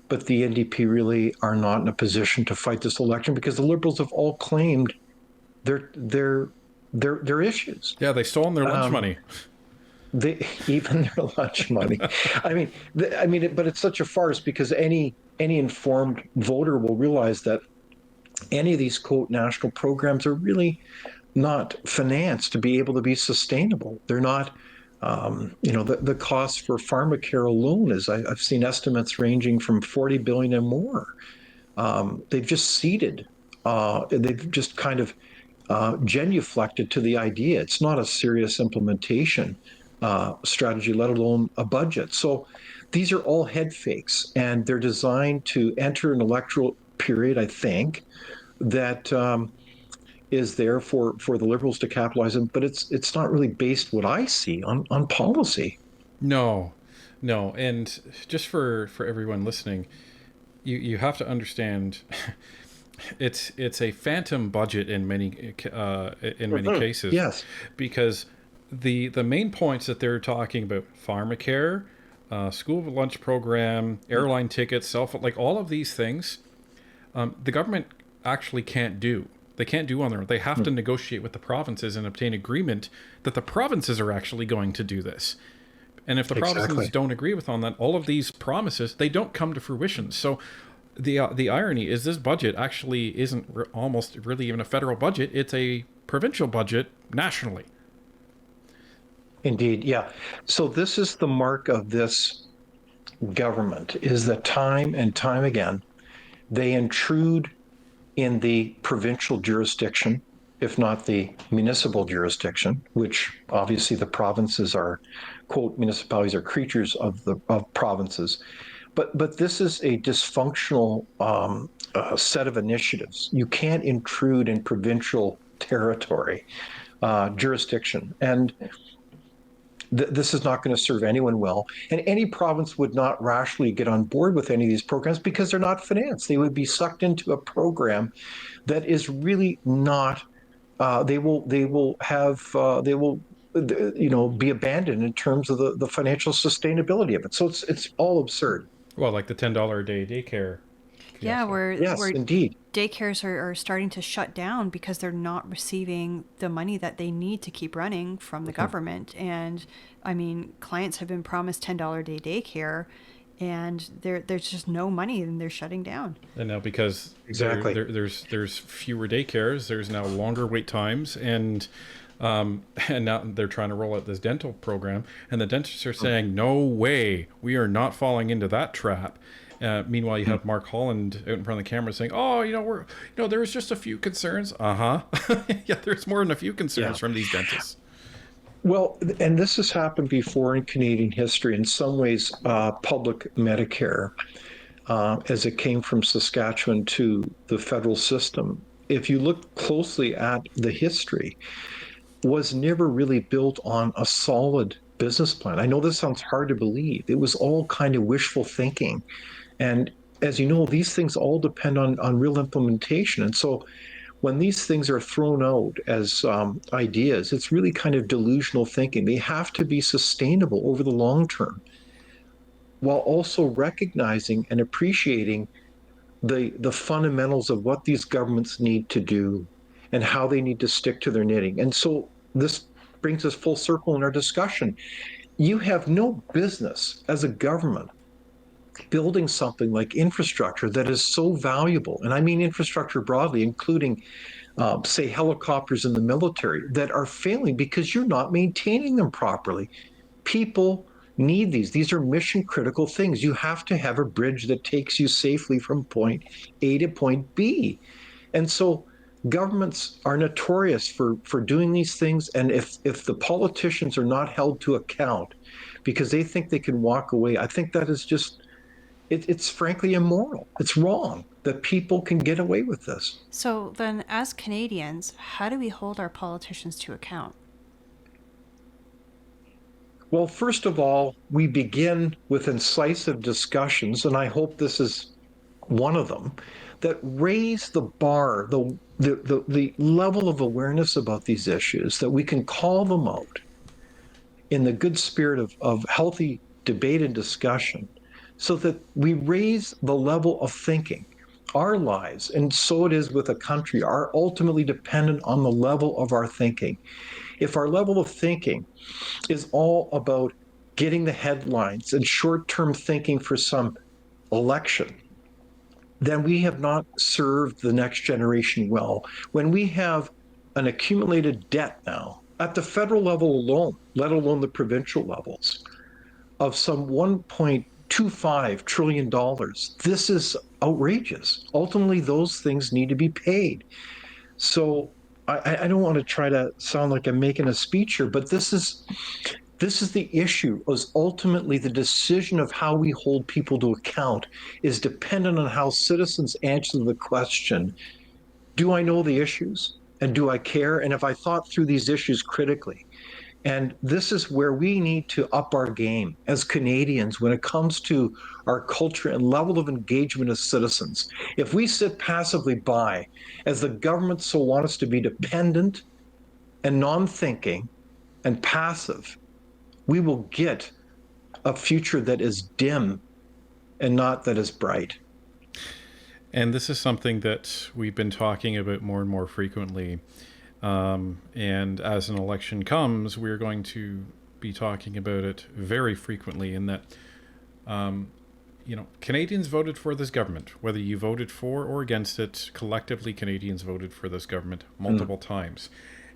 A: But the NDP really are not in a position to fight this election because the Liberals have all claimed their issues.
B: Yeah, they stole their lunch money.
A: Even their lunch money. I mean, but it's such a farce because any informed voter will realize that any of these quote national programs are really not financed to be able to be sustainable. They're not. The cost for pharmacare alone is I've seen estimates ranging from $40 billion and more. They've just ceded. They've just kind of genuflected to the idea. It's not a serious implementation strategy, let alone a budget. So these are all head fakes, and they're designed to enter an electoral period, I think, that is there for the Liberals to capitalize on. But it's not really based, what I see, on policy.
B: No. And just for everyone listening, you have to understand. It's a phantom budget in many cases.
A: Yes,
B: because the main points that they're talking about, pharmacare, school lunch program, airline tickets, like all of these things, the government actually can't do. They can't do on their own. They have to negotiate with the provinces and obtain agreement that the provinces are actually going to do this. And if the provinces don't agree with on that, all of these promises, they don't come to fruition. So the irony is this budget actually isn't almost really even a federal budget. It's a provincial budget nationally.
A: Indeed, yeah. So this is the mark of this government, is that time and time again, They intrude in the provincial jurisdiction, if not the municipal jurisdiction, which obviously the provinces are, quote, municipalities are creatures of provinces. But this is a dysfunctional set of initiatives. You can't intrude in provincial territory, jurisdiction, and this is not going to serve anyone well. And any province would not rationally get on board with any of these programs because they're not financed. They would be sucked into a program that is really not. They will have they will be abandoned in terms of the financial sustainability of it. So it's all absurd.
B: Well, like the $10 a day daycare
C: Yeah,
B: fiasco.
A: Yes,
C: where
A: indeed.
C: daycares are starting to shut down because they're not receiving the money that they need to keep running from the government. And I mean, clients have been promised $10 a day daycare, and there's just no money, and they're shutting down.
B: And now because
A: Exactly.
B: there's fewer daycares, there's now longer wait times, and now they're trying to roll out this dental program, and the dentists are saying, "No way, we are not falling into that trap." Meanwhile, you have Mark Holland out in front of the camera saying, "Oh, there was just a few concerns." Yeah, there's more than a few concerns from these dentists.
A: Well, and this has happened before in Canadian history. In some ways, public Medicare, as it came from Saskatchewan to the federal system, if you look closely at the history, was never really built on a solid business plan. I know this sounds hard to believe. It was all kind of wishful thinking. And as you know, these things all depend on real implementation. And so when these things are thrown out as ideas, it's really kind of delusional thinking. They have to be sustainable over the long term, while also recognizing and appreciating the fundamentals of what these governments need to do and how they need to stick to their knitting. And so this brings us full circle in our discussion. You have no business as a government building something like infrastructure that is so valuable, and I mean infrastructure broadly, including, say, helicopters in the military that are failing because you're not maintaining them properly. People need these. These are mission critical things. You have to have a bridge that takes you safely from point A to point B. And so governments are notorious for doing these things. And if the politicians are not held to account because they think they can walk away, I think that is just it's frankly immoral. It's wrong that people can get away with this.
C: So then, as Canadians, how do we hold our politicians to account?
A: Well, first of all, we begin with incisive discussions, and I hope this is one of them, that raise the bar, the level of awareness about these issues, that we can call them out in the good spirit of healthy debate and discussion, so that we raise the level of thinking. Our lives, and so it is with a country, are ultimately dependent on the level of our thinking. If our level of thinking is all about getting the headlines and short-term thinking for some election, then we have not served the next generation well. When we have an accumulated debt now at the federal level alone, let alone the provincial levels, of some $1.25 trillion, this is outrageous. Ultimately, those things need to be paid. So I don't want to try to sound like I'm making a speech here, but this is the issue. Is ultimately the decision of how we hold people to account is dependent on how citizens answer the question, do I know the issues? And do I care? And have I thought through these issues critically? And this is where we need to up our game as Canadians when it comes to our culture and level of engagement as citizens. If we sit passively by, as the government so want us to be dependent and non-thinking and passive, we will get a future that is dim and not that is bright.
B: And this is something that we've been talking about more and more frequently. And as an election comes, we're going to be talking about it very frequently in that, Canadians voted for this government. Whether you voted for or against it, collectively Canadians voted for this government multiple times.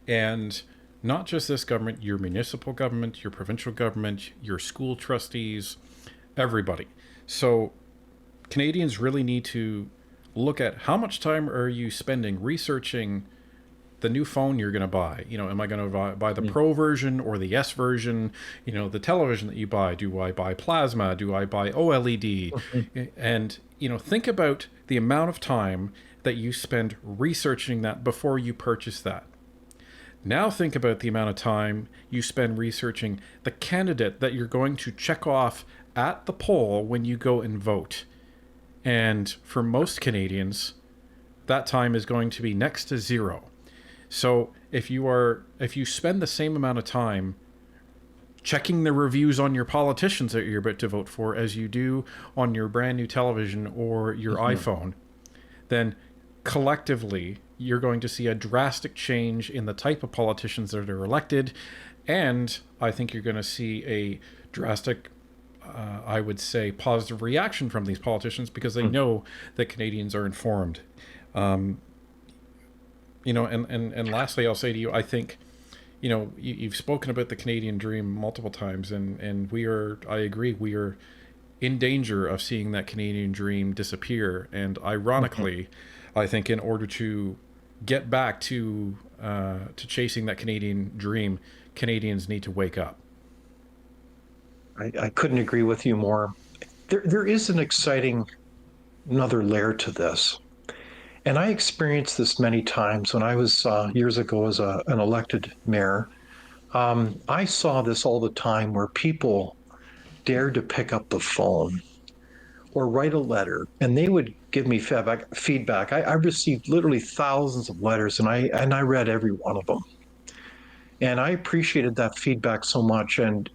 B: And not just this government, your municipal government, your provincial government, your school trustees, everybody. So Canadians really need to look at how much time are you spending researching the new phone you're going to buy. Am I going to buy the Pro version or the S version? The television that you buy. Do I buy plasma? Do I buy OLED? And, think about the amount of time that you spend researching that before you purchase that. Now think about the amount of time you spend researching the candidate that you're going to check off at the poll when you go and vote. And for most Canadians, that time is going to be next to zero. So if you spend the same amount of time checking the reviews on your politicians that you're about to vote for as you do on your brand new television or your iPhone, then collectively you're going to see a drastic change in the type of politicians that are elected. And I think you're going to see a drastic, I would say, positive reaction from these politicians because they know that Canadians are informed. And lastly, I'll say to you, I think, you've spoken about the Canadian dream multiple times, and I agree, we are in danger of seeing that Canadian dream disappear. And ironically, I think in order to get back to chasing that Canadian dream, Canadians need to wake up.
A: I couldn't agree with you more. There is an exciting another layer to this. And I experienced this many times when I was years ago as an elected mayor. I saw this all the time where people dared to pick up the phone or write a letter, and they would give me feedback. I received literally thousands of letters, and I read every one of them. And I appreciated that feedback so much. And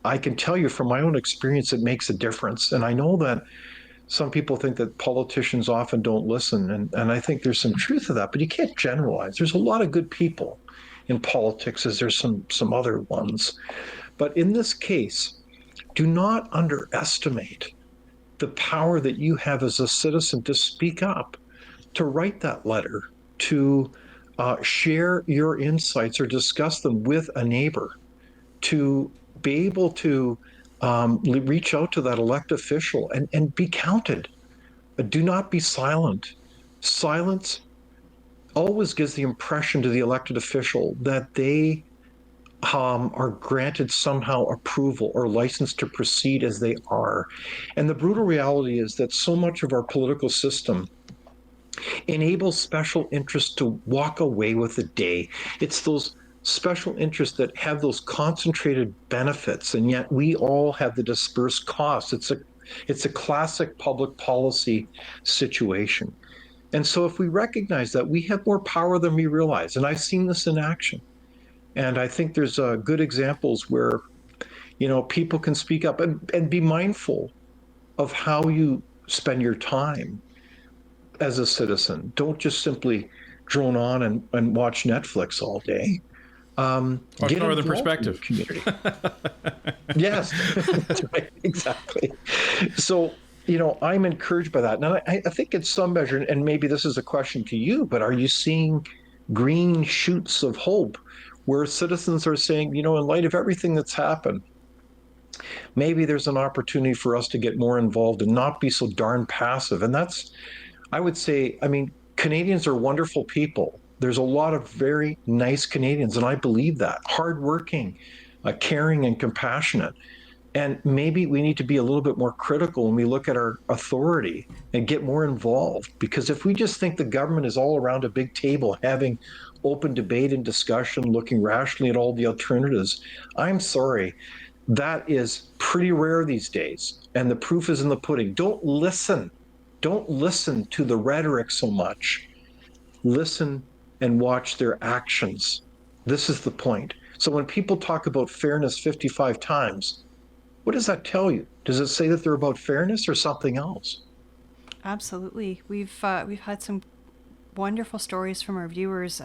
A: I can tell you from my own experience, it makes a difference. And I know that some people think that politicians often don't listen, and I think there's some truth to that, but you can't generalize. There's a lot of good people in politics, as there's some other ones. But in this case, do not underestimate the power that you have as a citizen to speak up, to write that letter, to share your insights or discuss them with a neighbor, to be able to reach out to that elected official and be counted. Do not be silent. Silence always gives the impression to the elected official that they are granted somehow approval or license to proceed as they are. And the brutal reality is that so much of our political system enables special interests to walk away with the day. It's those special interests that have those concentrated benefits, and yet we all have the dispersed costs. It's a classic public policy situation. And so if we recognize that, we have more power than we realize. And I've seen this in action. And I think there's good examples where, people can speak up and be mindful of how you spend your time as a citizen. Don't just simply drone on and watch Netflix all day.
B: Watch Northern Perspective.
A: Community. Yes, that's right, exactly. So, I'm encouraged by that. And I think in some measure, and maybe this is a question to you, but are you seeing green shoots of hope where citizens are saying, in light of everything that's happened, maybe there's an opportunity for us to get more involved and not be so darn passive? And that's, I would say, Canadians are wonderful people. There's a lot of very nice Canadians, and I believe that. Hardworking, caring, and compassionate. And maybe we need to be a little bit more critical when we look at our authority and get more involved. Because if we just think the government is all around a big table having open debate and discussion, looking rationally at all the alternatives, I'm sorry, that is pretty rare these days. And the proof is in the pudding. Don't listen to the rhetoric so much. Listen and watch their actions. This is the point. So when people talk about fairness 55 times, what does that tell you? Does it say that they're about fairness or something else?
C: Absolutely. We've had some wonderful stories from our viewers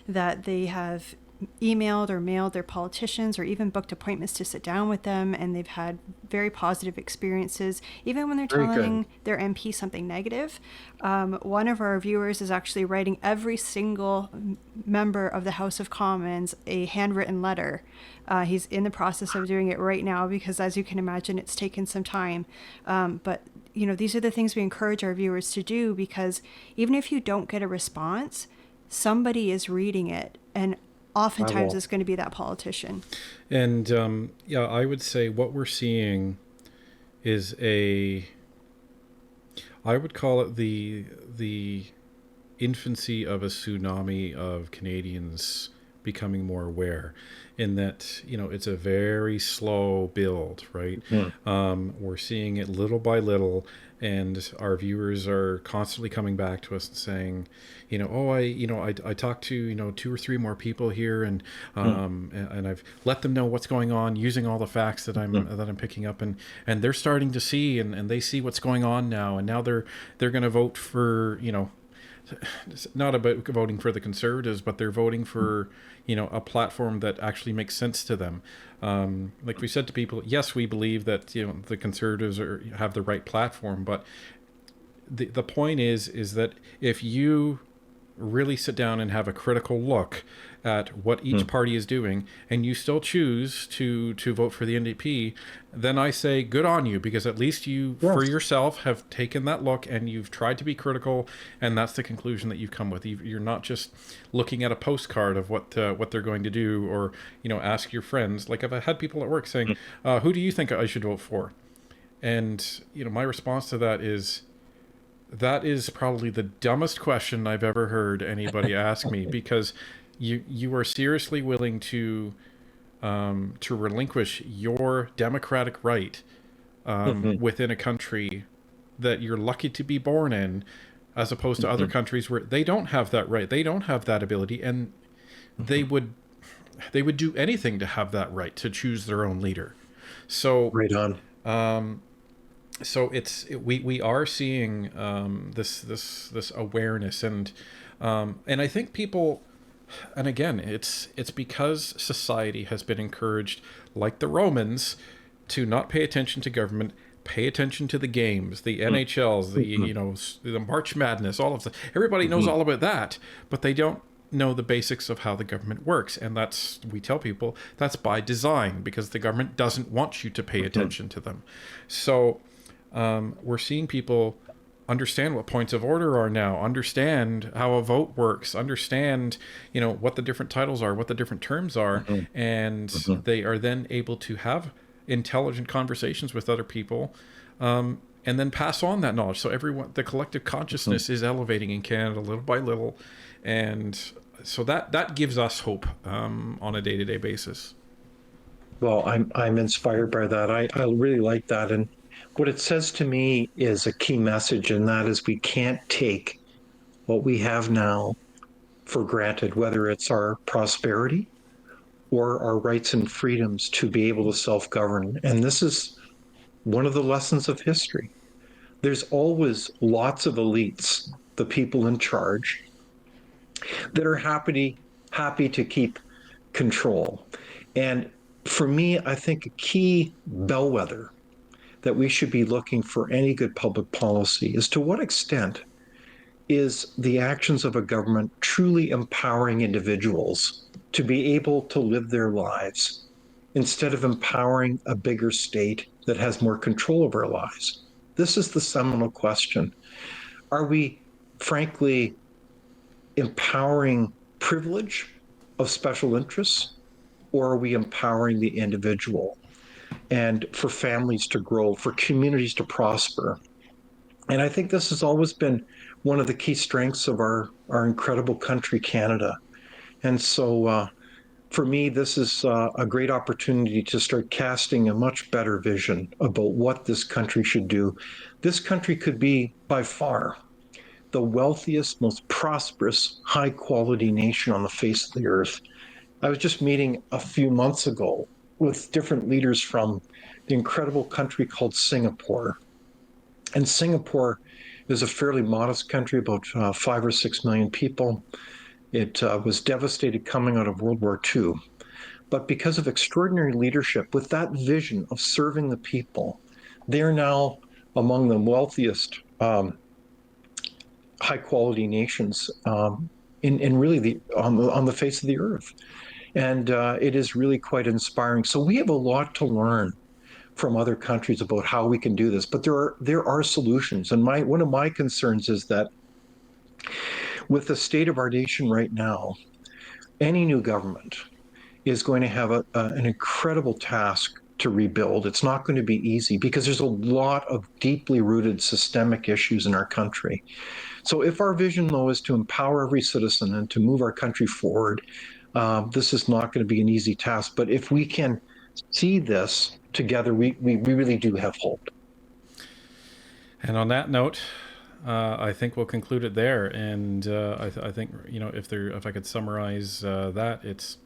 C: that they have emailed or mailed their politicians or even booked appointments to sit down with them, and they've had very positive experiences even when they're telling their MP something negative. One of our viewers is actually writing every single member of the House of Commons a handwritten letter. He's in the process of doing it right now because, as you can imagine, it's taken some time, but these are the things we encourage our viewers to do, because even if you don't get a response, somebody is reading it, and oftentimes it's going to be that politician.
B: And yeah, I would say what we're seeing is I would call it the infancy of a tsunami of Canadians becoming more aware, in that it's a very slow build, right? We're seeing it little by little, and our viewers are constantly coming back to us and saying, I talked to 2 or 3 more people here, and I've let them know what's going on using all the facts that I'm picking up, and they're starting to see, and they see what's going on now, and now they're going to vote for, it's not about voting for the Conservatives, but they're voting for a platform that actually makes sense to them. Like we said to people, yes, we believe that the Conservatives have the right platform, but the point is that if you really sit down and have a critical look at what each party is doing, and you still choose to vote for the NDP, then I say good on you, because at least you, for yourself, have taken that look and you've tried to be critical, and that's the conclusion that you've come with. You're not just looking at a postcard of what they're going to do, or ask your friends. Like, I've had people at work saying, who do you think I should vote for? And my response to that is probably the dumbest question I've ever heard anybody ask me, because you are seriously willing to relinquish your democratic right within a country that you're lucky to be born in, as opposed to other countries where they don't have that right, they don't have that ability, and they would do anything to have that right to choose their own leader. So
A: right on.
B: So we are seeing this awareness, and I think people, and again, it's because society has been encouraged, like the Romans, to not pay attention to government, pay attention to the games, the NHLs, the March Madness, all of that. Everybody knows all about that, but they don't know the basics of how the government works, and we tell people that's by design, because the government doesn't want you to pay attention to them. So we're seeing people understand what points of order are now, understand how a vote works, understand what the different titles are, what the different terms are, and they are then able to have intelligent conversations with other people, and then pass on that knowledge. So the collective consciousness is elevating in Canada little by little, and so that gives us hope on a day-to-day basis.
A: Well, I'm inspired by that. I really like that. And what it says to me is a key message, and that is we can't take what we have now for granted, whether it's our prosperity or our rights and freedoms to be able to self-govern. And this is one of the lessons of history. There's always lots of elites, the people in charge, that are happy to keep control. And for me, I think a key bellwether that we should be looking for any good public policy is to what extent is the actions of a government truly empowering individuals to be able to live their lives instead of empowering a bigger state that has more control of our lives. This is the seminal question. Are we, frankly, empowering privilege of special interests, or are we empowering the individual? And for families to grow, for communities to prosper. And I think this has always been one of the key strengths of our incredible country, Canada. And so for me, this is a great opportunity to start casting a much better vision about what this country should do. This country could be by far the wealthiest, most prosperous, high quality nation on the face of the earth. I was just meeting a few months ago with different leaders from the incredible country called Singapore. And Singapore is a fairly modest country, about 5 or 6 million people. It was devastated coming out of World War II. But because of extraordinary leadership, with that vision of serving the people, they're now among the wealthiest high quality nations in really on the face of the earth. And it is really quite inspiring. So we have a lot to learn from other countries about how we can do this, but there are solutions. And one of my concerns is that with the state of our nation right now, any new government is going to have an incredible task to rebuild. It's not going to be easy because there's a lot of deeply rooted systemic issues in our country. So if our vision, though, is to empower every citizen and to move our country forward, this is not going to be an easy task. But if we can see this together, we really do have hope.
B: And on that note, I think we'll conclude it there. And I think, if I could summarize that, it's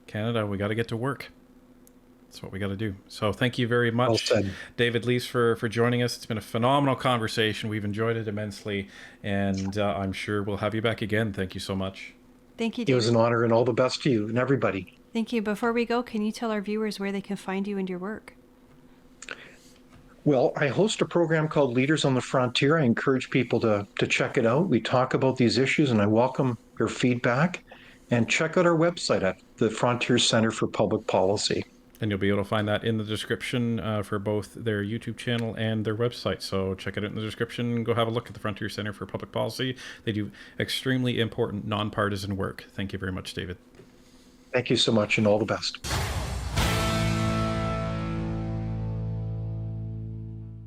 B: Canada, we got to get to work. That's what we got to do. So thank you very much,
A: Well said.
B: David Leis, for joining us. It's been a phenomenal conversation. We've enjoyed it immensely, and I'm sure we'll have you back again. Thank you so much.
C: Thank you,
A: It
C: David.
A: was an honor, and all the best to you and everybody.
C: Thank you. Before we go, can you tell our viewers where they can find you and your work?
A: Well, I host a program called Leaders on the Frontier. I encourage people to check it out. We talk about these issues, and I welcome your feedback. And check out our website at the Frontier Center for Public Policy.
B: And you'll be able to find that in the description for both their YouTube channel and their website. So check it out in the description. Go have a look at the Frontier Center for Public Policy. They do extremely important nonpartisan work. Thank you very much, David.
A: Thank you so much, and all the best.